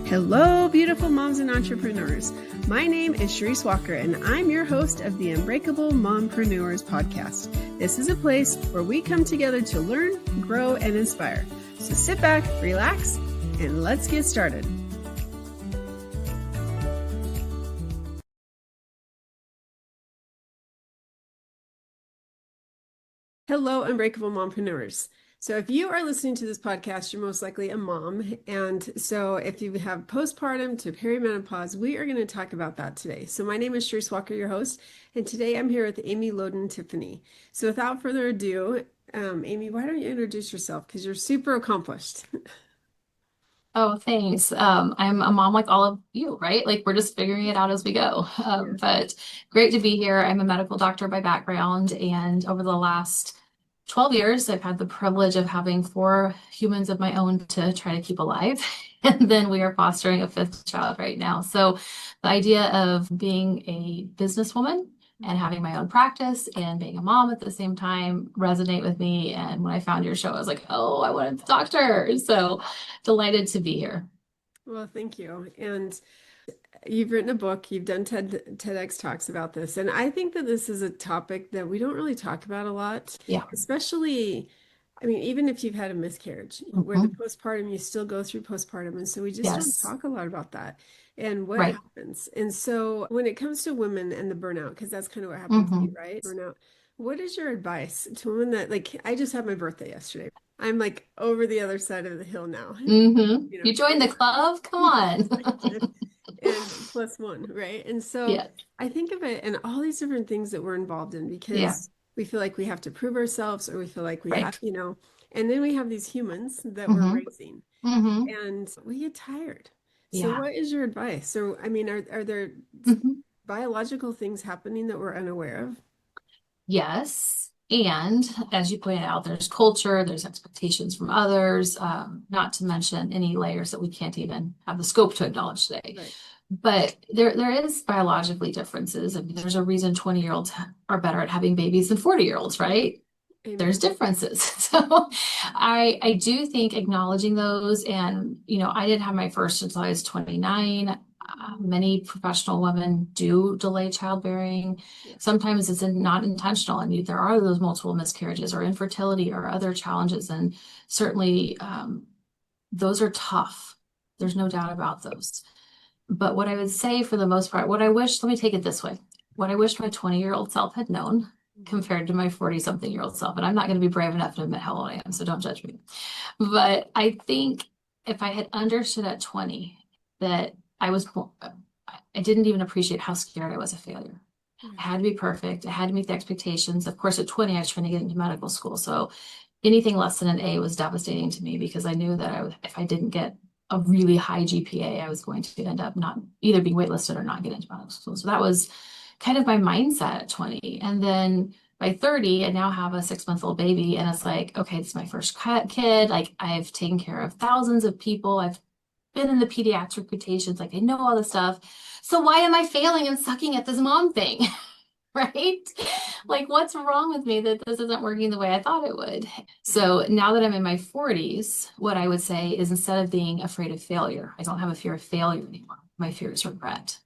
Hello, beautiful moms and entrepreneurs. My name is Charisse Walker, and I'm your host of the Unbreakable Mompreneurs podcast. This is a place where we come together to learn, grow, and inspire. So sit back, relax, and let's get started. Hello, Unbreakable Mompreneurs. So if you are listening to this podcast, you're most likely a mom. And so if you have postpartum to perimenopause, we are going to talk about that today. So my name is Charisse Walker, your host, and today I'm here with Amy Loden Tiffany. So without further ado, Amy, why don't you introduce yourself? Because you're super accomplished. Oh, thanks. I'm a mom like all of you, right? Like we're just figuring it out as we go. But great to be here. I'm a medical doctor by background, and over the last 12 years, I've had the privilege of having 4 humans of my own to try to keep alive. And then we are fostering a 5th child right now. So the idea of being a businesswoman and having my own practice and being a mom at the same time resonate with me. And when I found your show, I was like, oh, I wanted to talk to her. So delighted to be here. Well, thank you. And you've written a book, you've done TEDx talks about this. And I think that this is a topic that we don't really talk about a lot, Yeah. especially, I mean, even if you've had a miscarriage, where the postpartum, you still go through postpartum. And so we just don't Yes. talk a lot about that and what Right. happens. And so when it comes to women and the burnout, because that's kind of what happened to you, right? Burnout. What is your advice to women that, like, I just had my birthday yesterday. I'm like over the other side of the hill now. You joined the club? Come on. I did. And plus one, right? And so Yeah. I think of it and all these different things that we're involved in Yeah. because we feel like we have to prove ourselves or we feel like we Right. have, and then we have these humans that we're hmm raising hmm and we get tired. So Yeah. what is your advice? So, I mean, are there hmm biological things happening that we're unaware of? Yes. And as you pointed out, there's culture, there's expectations from others, not to mention any layers that we can't even have the scope to acknowledge today. Right. But there is biologically differences. I mean, there's a reason 20-year-olds are better at having babies than 40-year-olds, right? There's Amen. differences. So I do think acknowledging those, and I didn't have my first until I was 29. Many professional women do delay childbearing. Yeah. Sometimes it's not intentional, and there are those multiple miscarriages or infertility or other challenges, and certainly those are tough. There's no doubt about those. But what I would say for the most part, let me take it this way. What I wish my 20-year-old self had known compared to my 40-something-year-old self. And I'm not going to be brave enough to admit how old I am, so don't judge me. But I think if I had understood at 20 that I didn't even appreciate how scared I was of failure. I had to be perfect. I had to meet the expectations. Of course, at 20, I was trying to get into medical school. So anything less than an A was devastating to me because I knew that if I didn't get a really high GPA, I was going to end up not either being waitlisted or not get into medical school. So that was kind of my mindset at 20. And then by 30, I now have a 6-month-old baby. And it's like, okay, this is my first kid. Like I've taken care of thousands of people. I've been in the pediatric rotations. Like I know all this stuff. So why am I failing and sucking at this mom thing? Right? Like, what's wrong with me that this isn't working the way I thought it would? So now that I'm in my 40s, what I would say is instead of being afraid of failure, I don't have a fear of failure anymore. My fear is regret.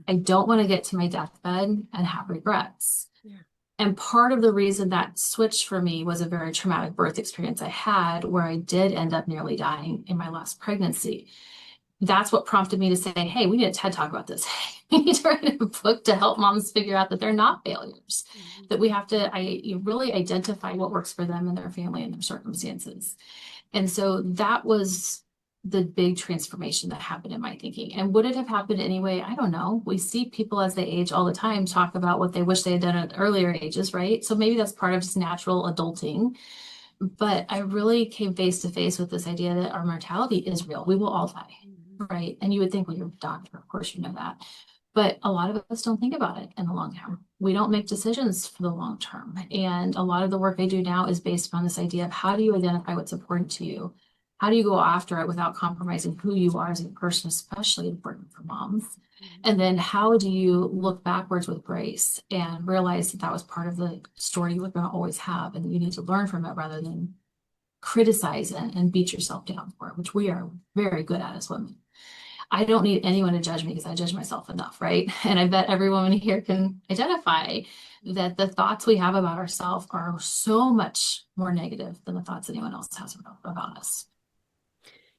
I don't want to get to my deathbed and have regrets. Yeah. And part of the reason that switched for me was a very traumatic birth experience I had where I did end up nearly dying in my last pregnancy. That's what prompted me to say, hey, we need a TED talk about this. We need to write a book to help moms figure out that they're not failures, that we have to really identify what works for them and their family and their circumstances. And so that was the big transformation that happened in my thinking. And would it have happened anyway? I don't know. We see people as they age all the time talk about what they wish they had done at earlier ages, right? So maybe that's part of just natural adulting. But I really came face to face with this idea that our mortality is real. We will all die, right? And you would think, well, you're a doctor, of course you know that. But a lot of us don't think about it in the long term. We don't make decisions for the long term. And a lot of the work I do now is based on this idea of how do you identify what's important to you? How do you go after it without compromising who you are as a person, especially important for moms? And then how do you look backwards with grace and realize that that was part of the story you were going to always have and you need to learn from it rather than criticize and beat yourself down for it, which we are very good at as women. I don't need anyone to judge me because I judge myself enough, right? And I bet every woman here can identify that the thoughts we have about ourselves are so much more negative than the thoughts anyone else has about us.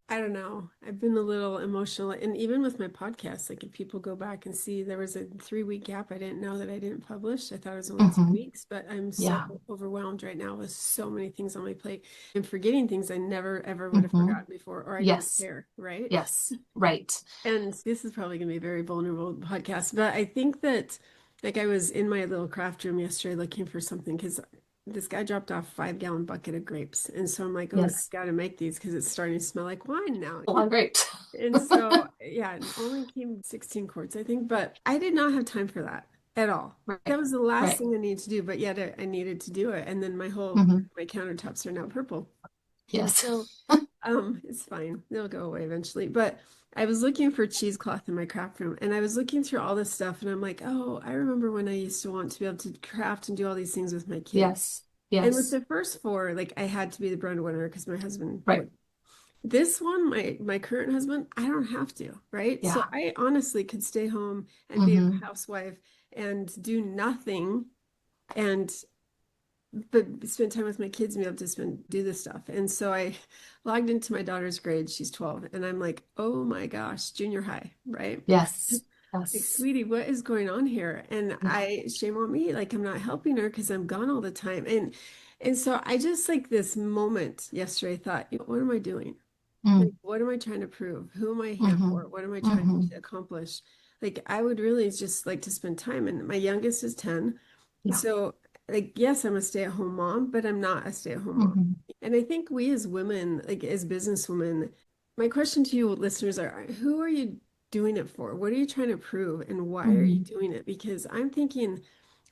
I don't know. I've been a little emotional. And even with my podcast, like if people go back and see there was a 3-week gap, I didn't know that I didn't publish. I thought it was only 2 weeks, but I'm so Yeah. overwhelmed right now with so many things on my plate. I'm forgetting things I never ever would have hmm forgotten before, or I didn't Yes. care, right? Yes. Right. And this is probably going to be a very vulnerable podcast, but I think that like I was in my little craft room yesterday looking for something because this guy dropped off 5-gallon bucket of grapes. And so I'm like, oh, I Yes. got to make these because it's starting to smell like wine now. Well, I'm great. And so, yeah, it only came 16 quarts, I think, but I did not have time for that at all. That Right. was the last Right. thing I needed to do, but yet I needed to do it. And then hmm my countertops are now purple. And Yes. so, it's fine. They'll go away eventually. But I was looking for cheesecloth in my craft room and I was looking through all this stuff and I'm like, oh, I remember when I used to want to be able to craft and do all these things with my kids. Yes. And with Yes. the first four, like I had to be the breadwinner because my husband Right. would. This one, my current husband, I don't have to, right? So Yeah. I honestly could stay home and be a hmm housewife and do nothing and but spend time with my kids and be able to do this stuff. And so I logged into my daughter's grade. She's 12, and I'm like, oh my gosh, junior high, right? Yes. Like, Yes. sweetie, what is going on here? And Yeah. shame on me, like I'm not helping her because I'm gone all the time. And so I just like this moment yesterday thought, what am I doing? Like, Mm. what am I trying to prove? Who am I here hmm for? What am I trying hmm to accomplish? Like, I would really just like to spend time. And my youngest is 10. Yeah. So, like, yes, I'm a stay-at-home mom, but I'm not a stay-at-home mom. hmm And I think we as women, like as businesswomen, my question to you listeners are, who are you doing it for? What are you trying to prove? And why are you hmm doing it? Because I'm thinking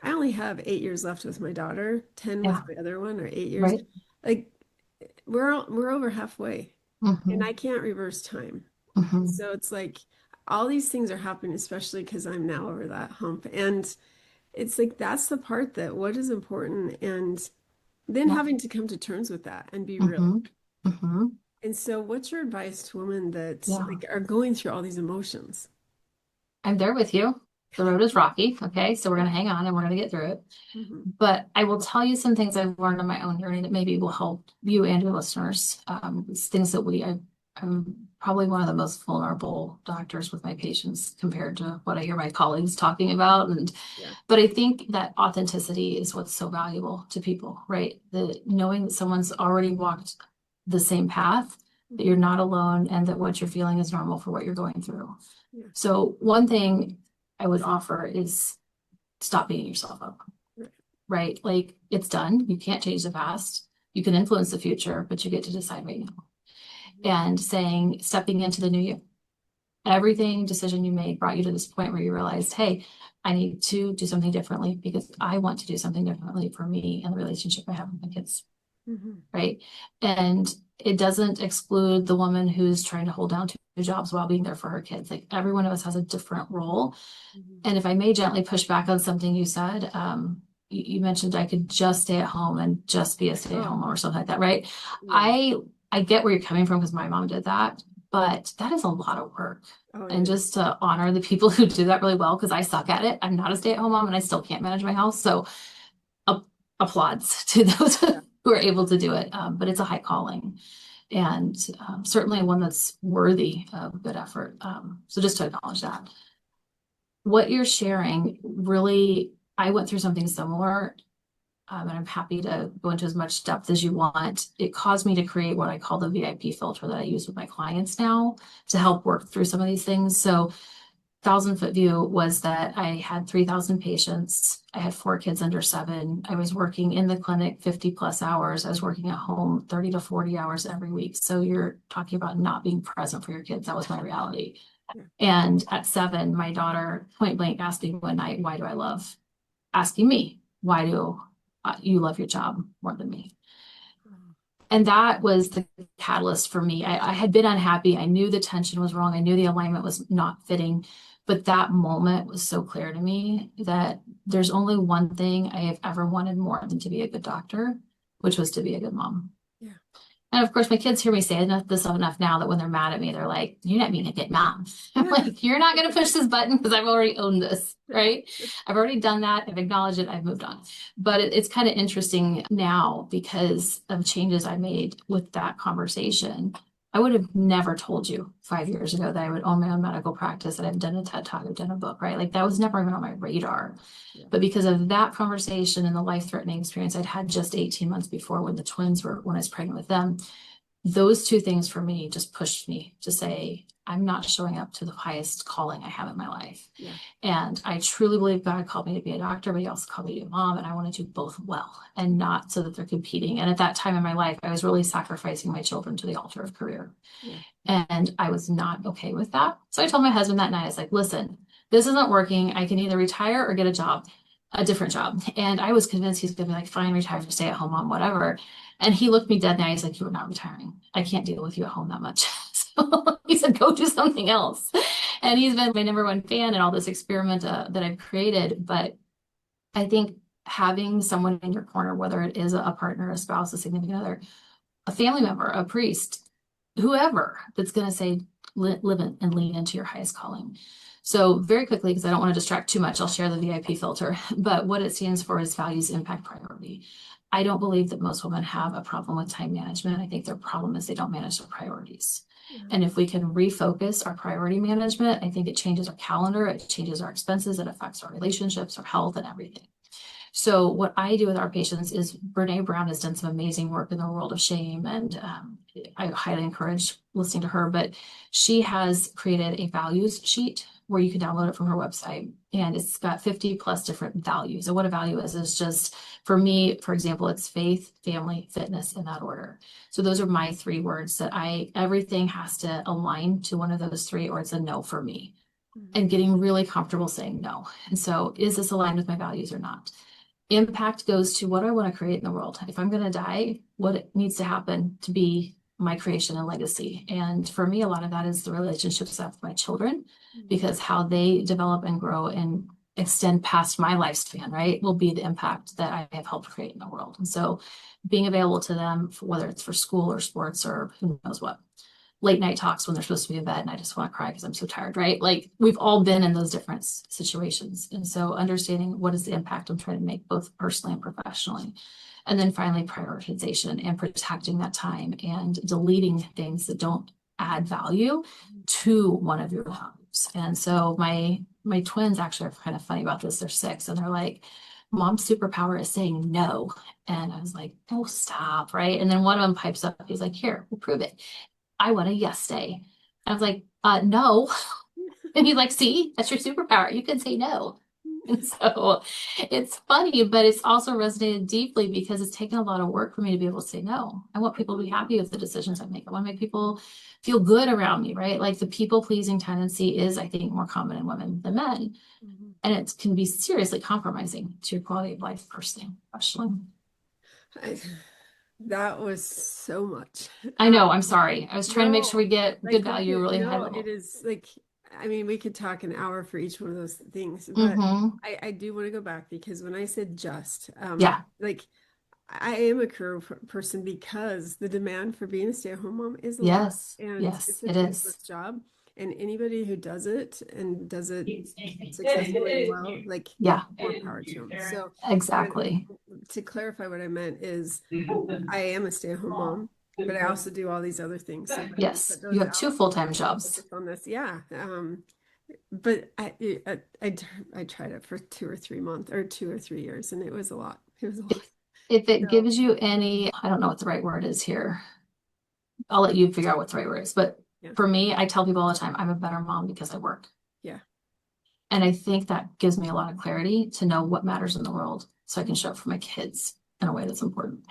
I only have 8 years left with my daughter, 10 with Yeah. my other one, or 8 years. Right. Like, we're over halfway and hmm I can't reverse time. hmm So it's like all these things are happening, especially because I'm now over that hump. And it's like that's the part that what is important, and then Yeah. having to come to terms with that and be real. hmm hmm And so, what's your advice to women that Yeah. like are going through all these emotions? I'm there with you. The road is rocky. Okay. So we're going to hang on and we're going to get through it. Mhm. But I will tell you some things I've learned on my own journey that maybe will help you and your listeners. It's things that I'm probably one of the most vulnerable doctors with my patients compared to what I hear my colleagues talking about. Yeah. But I think that authenticity is what's so valuable to people, right? The knowing that someone's already walked the same path, that you're Mhm. not alone, and that what you're feeling is normal for what you're going through. Yeah. So one thing I would offer is stop beating yourself up, Right. right? Like it's done. You can't change the past. You can influence the future, but you get to decide right now. And stepping into the new year, everything decision you made brought you to this point where you realized, hey, I need to do something differently because I want to do something differently for me and the relationship I have with my kids, Mhm. right? And it doesn't exclude the woman who's trying to hold down two jobs while being there for her kids. Like every one of us has a different role. Mhm. And if I may gently push back on something you said, you mentioned I could just stay at home and just be a stay-at-home Oh, mom or something like that, right? yeah. I get where you're coming from because my mom did that, but that is a lot of work. Oh, it And is. just to honor the people who do that really well, because I suck at it. I'm not a stay-at-home mom and I still can't manage my house. So a- applauds to those Yeah. who are able to do it. But it's a high calling and certainly one that's worthy of good effort. So just to acknowledge that. What you're sharing really, I went through something similar, and I'm happy to go into as much depth as you want. It caused me to create what I call the VIP filter that I use with my clients now to help work through some of these things. So 1,000-foot view was that I had 3,000 patients. I had 4 kids under 7. I was working in the clinic 50 plus hours. I was working at home 30 to 40 hours every week. So you're talking about not being present for your kids. That was my reality. Yeah. And at 7, my daughter point blank asked me one night, why do I love asking me, why do you love your job more than me? Oh, And that was the catalyst for me. I had been unhappy. I knew the tension was wrong. I knew the alignment was not fitting. But that moment was so clear to me that there's only one thing I have ever wanted more than to be a good doctor, which was to be a good mom. yeah. And of course, my kids hear me say this enough now that when they're mad at me, they're like, "You're not being a good mom." I'm Yeah. like, "You're not going to push this button because I've already owned this, right? I've already done that. I've acknowledged it. I've moved on." But it's kind of interesting now because of changes I made with that conversation. I would have never told you 5 years ago that I would own my own medical practice, that I've done a TED Talk, I've done a book, right? Like that was never even on my radar. Yeah. But because of that conversation and the life-threatening experience I'd had just 18 months before when the twins were, when I was pregnant with them, those two things for me just pushed me to say, I'm not showing up to the highest calling I have in my life. Yeah. And I truly believe God called me to be a doctor, but he also called me to be a mom. And I want to do both well and not so that they're competing. And at that time in my life, I was really sacrificing my children to the altar of career. Yeah. And I was not okay with that. So I told my husband that night, I was like, listen, this isn't working. I can either retire or get a job, a different job. And I was convinced he's going to be like, fine, retire, stay at home mom, whatever. And he looked me dead in the eye. He's like, you are not retiring. I can't deal with you at home that much. So he said, go do something else. And he's been my number one fan in all this experiment that I've created. But I think having someone in your corner, whether it is a partner, a spouse, a significant other, a family member, a priest, whoever, that's going to say, live in and lean into your highest calling. So very quickly, because I don't want to distract too much, I'll share the VIP filter. But what it stands for is values, impact, priority. I don't believe that most women have a problem with time management. I think their problem is they don't manage their priorities. Yeah. And if we can refocus our priority management, I think it changes our calendar, it changes our expenses, it affects our relationships, our health, and everything. So what I do with our patients is Brene Brown has done some amazing work in the world of shame, and I highly encourage listening to her, but she has created a values sheet where you can download it from her website, and it's got 50 plus different values. And what a value is just, for me, for example, it's faith, family, fitness, in that order. So those are my 3 words that everything has to align to one of those 3, or it's a no for me. And getting really comfortable saying no. And so is this aligned with my values or not? Impact goes to what I want to create in the world. If I'm going to die, what needs to happen to be my creation and legacy? And for me, a lot of that is the relationships I have with my children, because how they develop and grow and extend past my lifespan, right, will be the impact that I have helped create in the world. And so being available to them, whether it's for school or sports or who knows what. Late night talks when they're supposed to be in bed and I just want to cry because I'm so tired, right? Like we've all been in those different situations. And so understanding what is the impact I'm trying to make both personally and professionally. And then finally prioritization and protecting that time and deleting things that don't add value to one of your values. And so my twins actually are kind of funny about this. They're 6 and they're like, mom's superpower is saying no. And I was like, oh, stop, right? And then one of them pipes up, he's like, here, we'll prove it. I want a yes day. I was like, no. And he's like, see, that's your superpower. You can say no. And so it's funny, but it's also resonated deeply because it's taken a lot of work for me to be able to say no. I want people to be happy with the decisions I make. I want to make people feel good around me, right? Like the people pleasing tendency is, I think, more common in women than men. And it can be seriously compromising to your quality of life, personally, professionally. That was so much. I know, I'm sorry. I was trying to make sure we get like good value, really high no, level. it is like, I mean, we could talk an hour for each one of those things, but I do want to go back because when I said just, Yeah. like I am a career person because the demand for being a stay-at-home mom is a lot, Yes. and Yes, it's a it is. thankless job. And anybody who does it and does it successfully and well, like Yeah, more power to them. So exactly. to clarify what I meant is I am a stay-at-home mom, but I also do all these other things. So Yes, put you those have out, 2 full-time jobs. focus on this. Yeah. But I tried it for 2 or 3 months or 2 or 3 years, and it was a lot. It was a lot. If it So, gives you any, I don't know what the right word is here. I'll let you figure out what the right word is. But yeah. for me, I tell people all the time, I'm a better mom because I work. Yeah. And I think that gives me a lot of clarity to know what matters in the world so I can show up for my kids in a way that's important.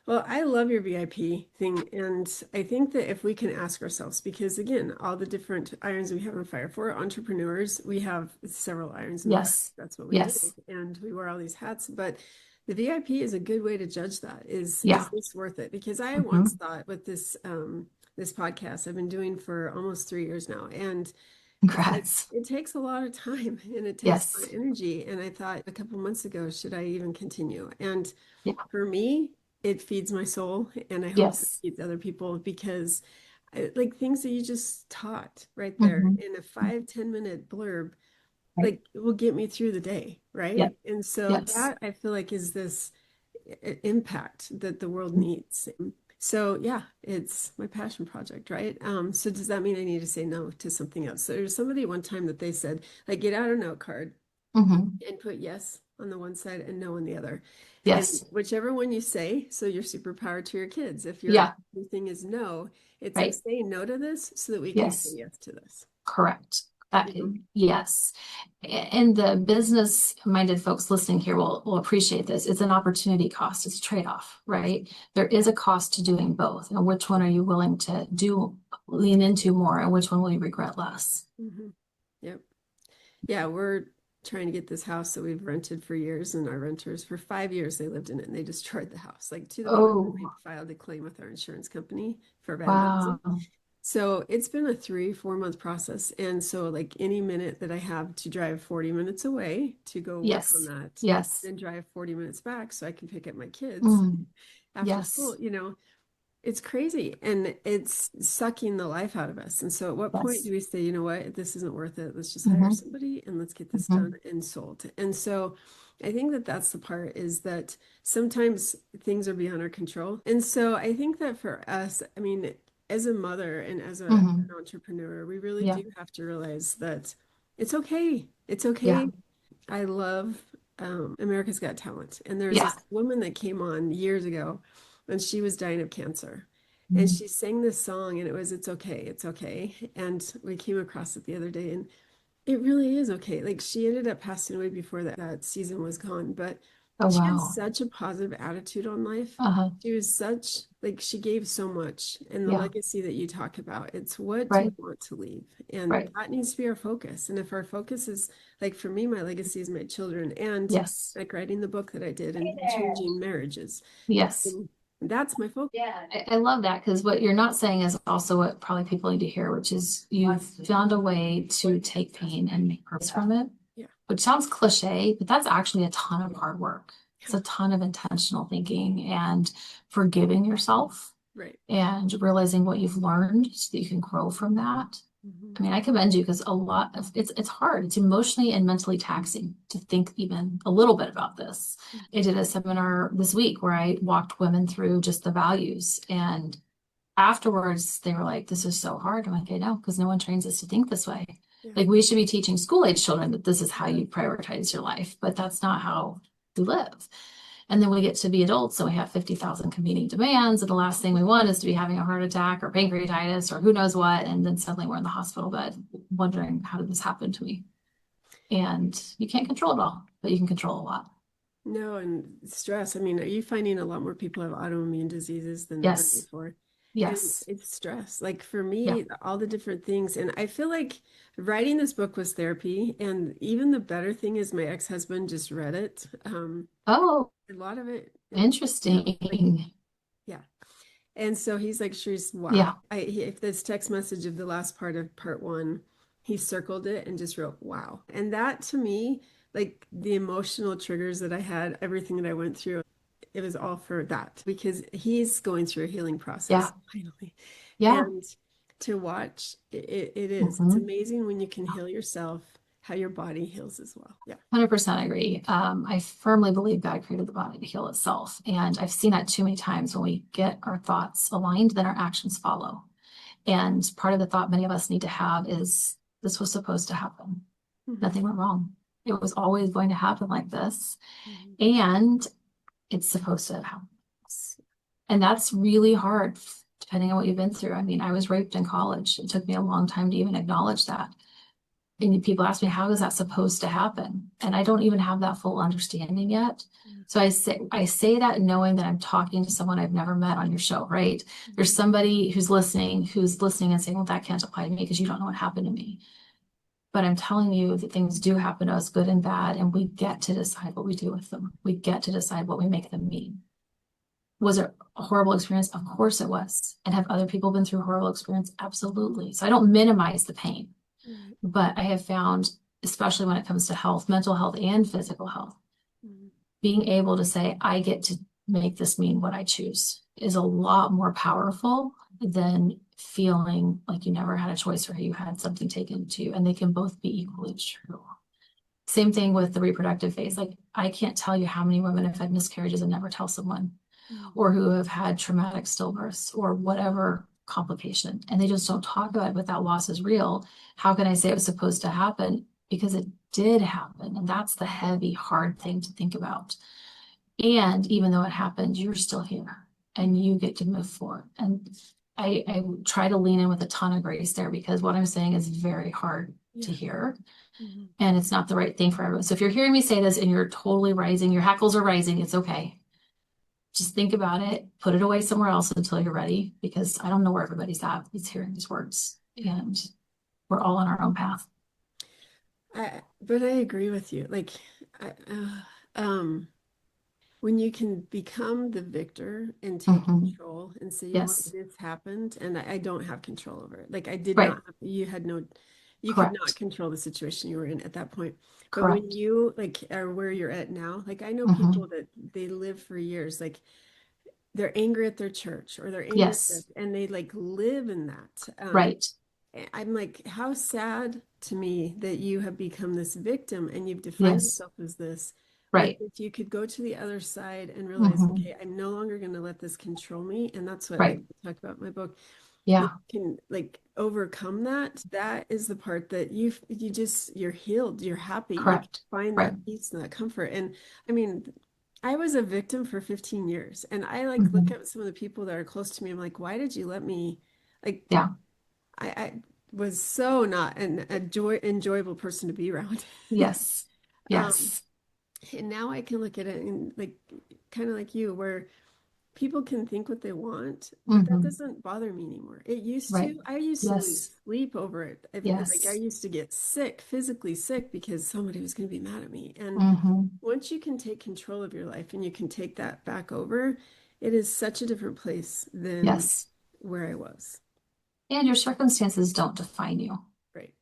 Well, I love your VIP thing. And I think that if we can ask ourselves, because again, all the different irons we have on fire for entrepreneurs, we have several irons in the fire. Yes. That's what we do. And we wear all these hats. But the VIP is a good way to judge that. Is this worth it? Because I once thought with this this podcast I've been doing for almost 3 years now. And Congrats. it takes a lot of time and it takes a lot of energy. And I thought a couple months ago, should I even continue? And for me, it feeds my soul, and I hope it Yes. feeds other people because like things that you just taught right there Hmm. in a 5-10 minute blurb, Right. like it will get me through the day, Yep. right? And so Yes. that I feel like is this impact that the world needs. So yeah, it's my passion project, right? So does that mean I need to say no to something else? So there's somebody one time that they said, like, get out a note card Hmm. and put yes on the one side and no on the other. And Yes. whichever one you say, so your superpower to your kids. If your Yeah. thing is no, it's like Right. saying no to this so that we can say Yes. yes to this. Correct. You know? Yes. And the business-minded folks listening here will appreciate this. It's an opportunity cost. It's a trade-off, right? There is a cost to doing both. And which one are you willing to lean into more, and which one will you regret less? Mm-hmm. Yep. Yeah, we're trying to get this house that we've rented for years, and our renters for 5 years they lived in it and they destroyed the house, like to the point where we Oh, filed a claim with our insurance company for vandalism. wow. So it's been a 3-4 month process. And so like any minute that I have to drive 40 minutes away to go work on Yes. that, Yes. then drive 40 minutes back so I can pick up my kids Mm, after school, yes. it's crazy and it's sucking the life out of us. And so at what point Yes. do we say, you know what, this isn't worth it. Let's just hire Hmm. somebody and let's get this Hmm. done and sold. And so I think that that's the part is that sometimes things are beyond our control. And so I think that for us, I mean, as a mother and as an Hmm. entrepreneur, we really Yeah. do have to realize that it's okay. It's Yeah. okay. I love America's Got Talent. And there's Yeah. this woman that came on years ago and she was dying of cancer. And Mm. she sang this song and it was, it's okay, it's okay. And we came across it the other day and it really is okay. Like she ended up passing away before that season was gone, but Oh, she had wow. such a positive attitude on life. Uh-huh. She was such, like, she gave so much. And the Yeah. legacy that you talk about, it's what do we Right. want to leave? And Right. that needs to be our focus. And if our focus is, like, for me, my legacy is my children and Yes. like writing the book that I did and changing marriages. Yes. And that's my focus. Yeah, I love that because what you're not saying is also what probably people need to hear, which is you've found a way to take pain and make purpose from it, Yeah. which sounds cliche, but that's actually a ton of hard work. It's a ton of intentional thinking and forgiving yourself Right. and realizing what you've learned so that you can grow from that. Mhm. I mean, I commend you because a lot of it's hard. It's emotionally and mentally taxing to think even a little bit about this. I did a seminar this week where I walked women through just the values, and afterwards they were like, "This is so hard." I'm like, "I know, because no one trains us to think this way. Yeah. Like we should be teaching school age children that this is how you prioritize your life, but that's not how we live." And then we get to be adults, so we have 50,000 competing demands. And the last thing we want is to be having a heart attack or pancreatitis or who knows what. And then suddenly we're in the hospital bed wondering, how did this happen to me? And you can't control it all, but you can control a lot. No, and stress. I mean, are you finding a lot more people have autoimmune diseases than ever Yes. before? And Yes. it's stress. Like for Yeah. me, all the different things. And I feel like writing this book was therapy. And even the better thing is my ex-husband just read it. Oh, A lot of it, like, interesting. yeah. And so he's like, Charisse, Yeah. wow. If this text message of the last part of part one, he circled it and just wrote, wow. And that to me, like the emotional triggers that I had, everything that I went through, it was all for that because he's going through a healing process Yeah. finally. Yeah. And to watch, it is. It's Mhm. amazing when you can heal yourself, how your body heals as well. Yeah. 100% agree. I firmly believe God created the body to heal itself. And I've seen that too many times when we get our thoughts aligned, then our actions follow. And part of the thought many of us need to have is this was supposed to happen. Mhm. Nothing went wrong. It was always going to happen like this. Mhm. And it's supposed to happen. And that's really hard depending on what you've been through. I mean, I was raped in college. It took me a long time to even acknowledge that. And people ask me, how is that supposed to happen? And I don't even have that full understanding yet. So I say that knowing that I'm talking to someone I've never met on your show, right? There's somebody who's listening and saying, well, that can't apply to me because you don't know what happened to me. But I'm telling you that things do happen to us, good and bad, and we get to decide what we do with them. We get to decide what we make them mean. Was it a horrible experience? Of course it was. And have other people been through a horrible experience? Absolutely. So I don't minimize the pain. Right. But I have found, especially when it comes to health, mental health and physical health, Mhm. being able to say, I get to make this mean what I choose is a lot more powerful than feeling like you never had a choice or you had something taken to you. And they can both be equally true. Same thing with the reproductive phase. Like, I can't tell you how many women have had miscarriages and never tell someone, or who have had traumatic stillbirths or whatever complication, and they just don't talk about it, but that loss is real. How can I say it was supposed to happen? Because it did happen. And that's the heavy, hard thing to think about. And even though it happened, you're still here and you get to move forward. And I try to lean in with a ton of grace there, because what I'm saying is very hard to hear. And it's not the right thing for everyone. So if you're hearing me say this and you're totally rising, your hackles are rising, it's okay. Just think about it, put it away somewhere else until you're ready, because I don't know where everybody's at. It's hearing these words, and we're all on our own path. But I agree with you. Like, when you can become the victor and take control and say, you know what, Yes. this happened and I don't have control over it. Like, I did Right. not, you had no, you could Correct. not control the situation you were in at that point. But Correct. when you like are where you're at now, like I know people that they live for years, like they're angry at their church or they're angry at Yes. this, and they like live in that. Right. I'm like, how sad to me that you have become this victim and you've defined Yes. yourself as this. Like, Right. if you could go to the other side and realize, okay, I'm no longer going to let this control me. And that's what I Right. talk about in my book. Yeah. You can like overcome that. That is the part that you're healed, you're happy, you Correct. find Right. that peace and that comfort. And I mean, I was a victim for 15 years, and I like look at some of the people that are close to me. I'm like, why did you let me like Yeah. I was so not enjoyable person to be around. Yes. Um, Yes. and now I can look at it and like kind of like you, where people can think what they want, but that doesn't bother me anymore. It used Right. to. I used to lose Yes. sleep over it. Like, I Yes. used to get sick, physically sick, because somebody was going to be mad at me. And once you can take control of your life and you can take that back over, it is such a different place than Yes. where I was. And your circumstances don't define you. Right.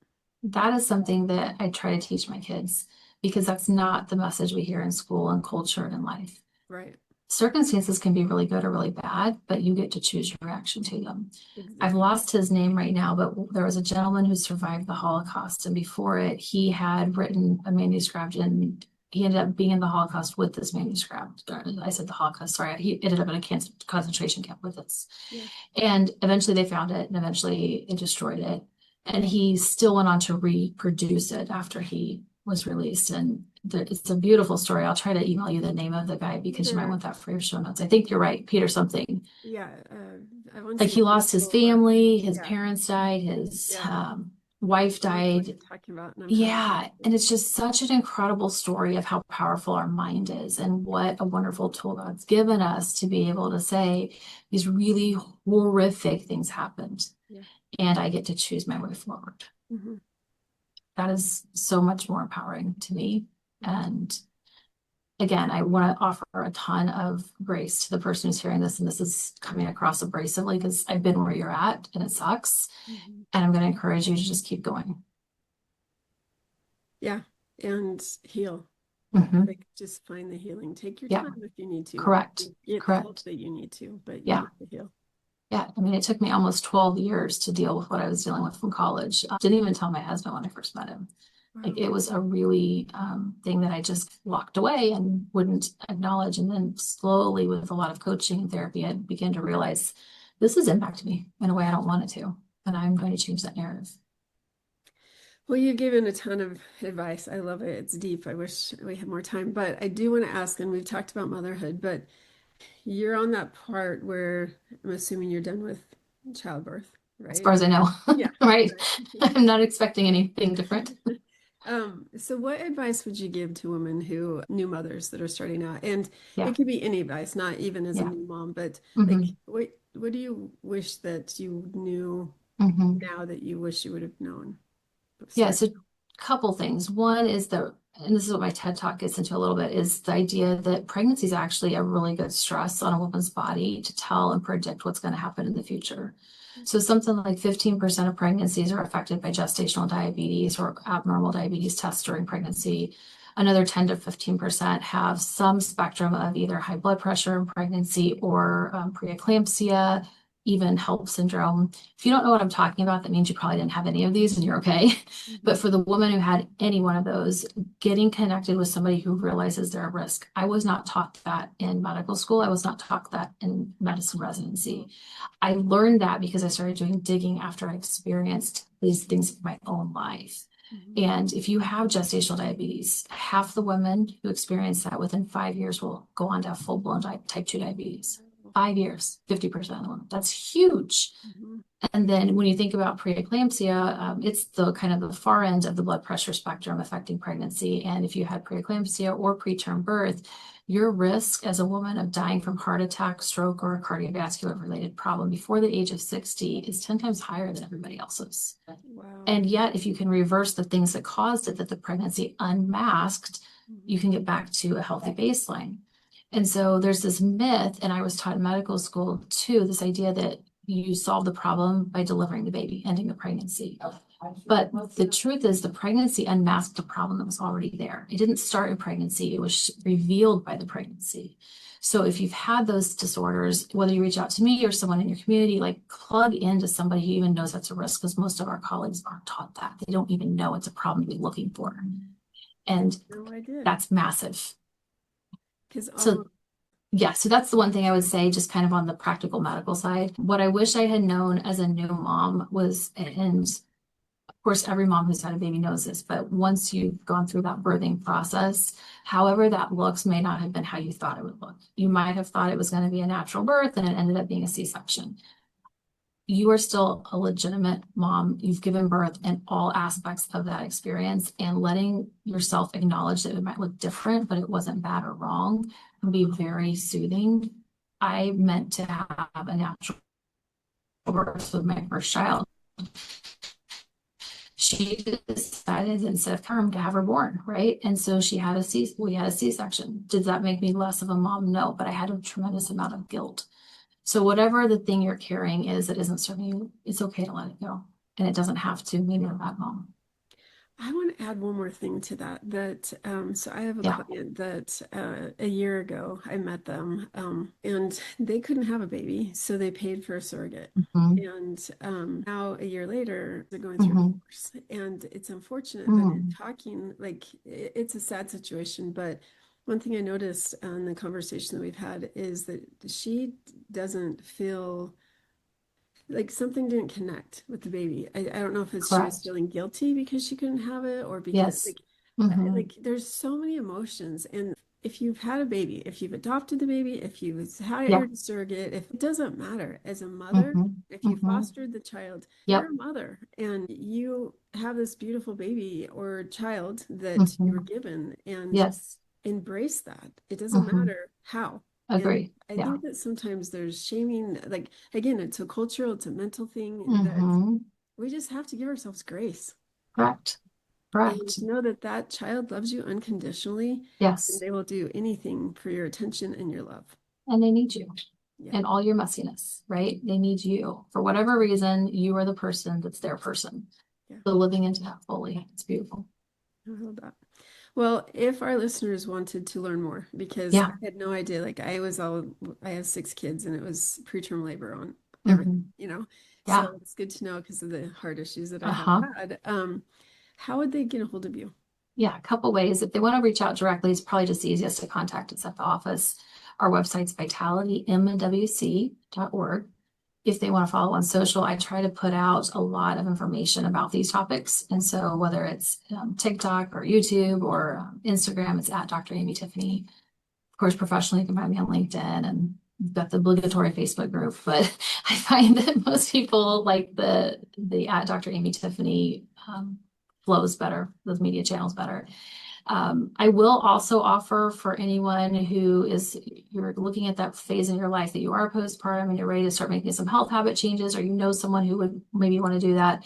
That is something that I try to teach my kids, because that's not the message we hear in school and culture and in life. Right. Circumstances can be really good or really bad, but you get to choose your reaction to them. Exactly. I've lost his name right now, but there was a gentleman who survived the Holocaust. And before it, he had written a manuscript, and he ended up being in the Holocaust with this manuscript. I said the Holocaust, sorry. He ended up in a concentration camp with this. Yeah. And eventually they found it, and eventually they destroyed it. And he still went on to reproduce it after he was released. And it's a beautiful story. I'll try to email you the name of the guy, because you might want that for your show notes. I think you're right, Peter something. Yeah. I want to Like, say he lost his family, his parents died, his wife died. Talking about, Yeah. And it's just such an incredible story of how powerful our mind is, and what a wonderful tool God's given us to be able to say these really horrific things happened. Yeah. And I get to choose my way forward. That is so much more empowering to me. And again, I want to offer a ton of grace to the person who's hearing this. And this is coming across abrasively, because I've been where you're at and it sucks. And I'm going to encourage you to just keep going. Yeah. And heal. Like, just find the healing. Take your time if you need to. Correct. Get the help that you need to, but you need to heal. Yeah. I mean, it took me almost 12 years to deal with what I was dealing with from college. Didn't even tell my husband when I first met him. Wow. Like, it was a really thing that I just locked away and wouldn't acknowledge. And then slowly, with a lot of coaching and therapy, I began to realize this has impacted me in a way I don't want it to. And I'm going to change that narrative. Well, you've given a ton of advice. I love it. It's deep. I wish we had more time, but I do want to ask, and we've talked about motherhood, but you're on that part where I'm assuming you're done with childbirth, right? As far as I know. Yeah. Right. I'm not expecting anything different. So what advice would you give to women new mothers that are starting out? And it could be any advice, not even as a new mom, but like, what do you wish that you knew now that you wish you would have known? Yeah, so a couple things. One is and this is what my TED Talk gets into a little bit, is the idea that pregnancy is actually a really good stress on a woman's body to tell and predict what's going to happen in the future. So something like 15% of pregnancies are affected by gestational diabetes or abnormal diabetes tests during pregnancy. Another 10 to 15% have some spectrum of either high blood pressure in pregnancy or preeclampsia, even HELLP syndrome. If you don't know what I'm talking about, that means you probably didn't have any of these and you're okay. But for the woman who had any one of those, getting connected with somebody who realizes they're at risk. I was not taught that in medical school. I was not taught that in medicine residency. I learned that because I started doing digging after I experienced these things in my own life. And if you have gestational diabetes, half the women who experience that within 5 years will go on to have full-blown type 2 diabetes. 5 years, 50% of them. That's huge. And then when you think about preeclampsia, it's the kind of the far end of the blood pressure spectrum affecting pregnancy. And if you had preeclampsia or preterm birth, your risk as a woman of dying from heart attack, stroke, or a cardiovascular related problem before the age of 60 is 10 times higher than everybody else's. Wow. And yet, if you can reverse the things that caused it, that the pregnancy unmasked, you can get back to a healthy baseline. And so there's this myth, and I was taught in medical school too, this idea that you solve the problem by delivering the baby, ending the pregnancy. But the truth is the pregnancy unmasked a problem that was already there. It didn't start in pregnancy. It was revealed by the pregnancy. So if you've had those disorders, whether you reach out to me or someone in your community, like plug into somebody who even knows that's a risk, because most of our colleagues aren't taught that. They don't even know it's a problem to be looking for. And No idea. that's massive. So yeah, so that's the one thing I would say, just kind of on the practical medical side. What I wish I had known as a new mom was, and of course, every mom who's had a baby knows this, but once you've gone through that birthing process, however that looks may not have been how you thought it would look. You might have thought it was going to be a natural birth and it ended up being a C-section. You are still a legitimate mom. You've given birth in all aspects of that experience, and letting yourself acknowledge that it might look different, but it wasn't bad or wrong can be very soothing. I meant to have a natural birth with my first child. She decided instead of term to have her born, right? And so we had a C-section. Did that make me less of a mom? No, but I had a tremendous amount of guilt. So whatever the thing you're carrying is that isn't serving you, it's okay to let it go. And it doesn't have to mean you're a bad mom. I want to add one more thing to that. So I have a client that a year ago I met them, and they couldn't have a baby, so they paid for a surrogate. And now a year later, they're going through a divorce, and it's unfortunate. But in talking, like it's a sad situation, but one thing I noticed in the conversation that we've had is that she doesn't feel like something didn't connect with the baby. I don't know if it's she was feeling guilty because she couldn't have it, or because like there's so many emotions. And if you've had a baby, if you've adopted the baby, if you've hired a surrogate, if it doesn't matter, as a mother, if you fostered the child, you're a mother and you have this beautiful baby or child that you were given, and embrace that. It doesn't matter how. Agree. And I think that sometimes there's shaming, like again, it's a cultural, it's a mental thing that we just have to give ourselves grace. Correct. And know that that child loves you unconditionally. Yes. And they will do anything for your attention and your love. And they need you and all your messiness, right? They need you. For whatever reason, you are the person that's their person. So living into that fully, it's beautiful. I love that. Well, if our listeners wanted to learn more, because I had no idea, like I have 6 kids and it was preterm labor on everything, so it's good to know because of the heart issues that I have had. How would they get a hold of you? Yeah, a couple ways. If they want to reach out directly, it's probably just easiest to contact us at the office. Our website's vitalitymwc.org. If they want to follow on social, I try to put out a lot of information about these topics. And so whether it's TikTok or YouTube or Instagram, it's at Dr. Amy Tiffany. Of course, professionally, you can find me on LinkedIn, and we've got the obligatory Facebook group. But I find that most people like the at Dr. Amy Tiffany flows better, those media channels better. I will also offer for anyone who you're looking at that phase in your life that you are postpartum and you're ready to start making some health habit changes, or you know someone who would maybe want to do that.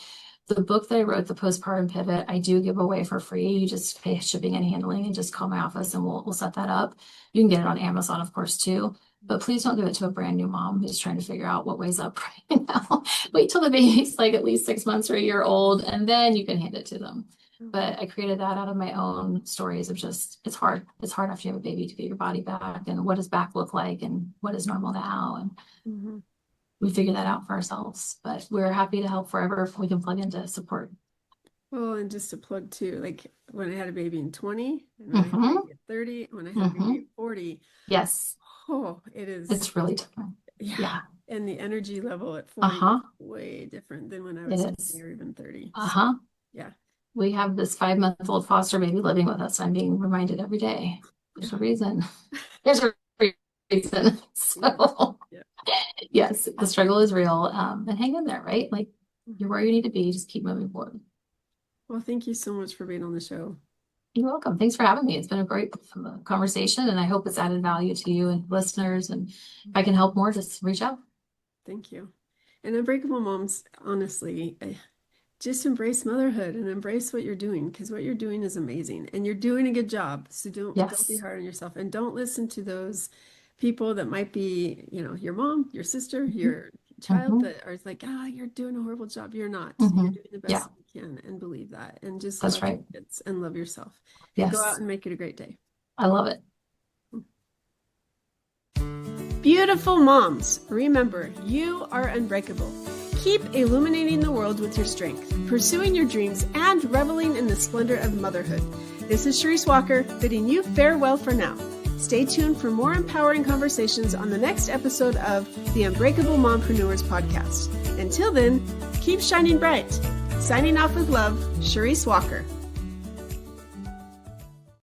The book that I wrote, The Postpartum Pivot, I do give away for free. You just pay shipping and handling and just call my office and we'll set that up. You can get it on Amazon, of course, too. But please don't give it to a brand new mom who's trying to figure out what weigh's up right now. Wait till the baby's like at least 6 months or a year old, and then you can hand it to them. But I created that out of my own stories of just, it's hard. It's hard after you have a baby to get your body back, and what does back look like and what is normal now. And Mhm. we figured that out for ourselves, but we're happy to help wherever if we can plug into support. Well, and just to plug too, like when I had a baby in 20, and when I had a baby at 30, when I had a baby at 40. Yes. Oh, it is. It's really different. Yeah. And the energy level at 40 is way different than when I was 20 or even 30. So, yeah. We have this 5-month-old foster baby living with us. I'm being reminded every day. There's a reason. There's a reason. So, yes, the struggle is real. And hang in there, right? Like, you're where you need to be. Just keep moving forward. Well, thank you so much for being on the show. You're welcome. Thanks for having me. It's been a great conversation, and I hope it's added value to you and listeners. And if I can help more, just reach out. Thank you. And Unbreakable Moms, honestly, just embrace motherhood and embrace what you're doing, because what you're doing is amazing and you're doing a good job. So don't be hard on yourself, and don't listen to those people that might be, your mom, your sister, your child that are like, you're doing a horrible job. You're not. You're doing the best you can, and believe that, and just love your kids and love yourself. And go out and make it a great day. I love it. Beautiful moms, remember, you are unbreakable. Keep illuminating the world with your strength, pursuing your dreams, and reveling in the splendor of motherhood. This is Charisse Walker, bidding you farewell for now. Stay tuned for more empowering conversations on the next episode of the Unbreakable Mompreneurs podcast. Until then, keep shining bright. Signing off with love, Charisse Walker.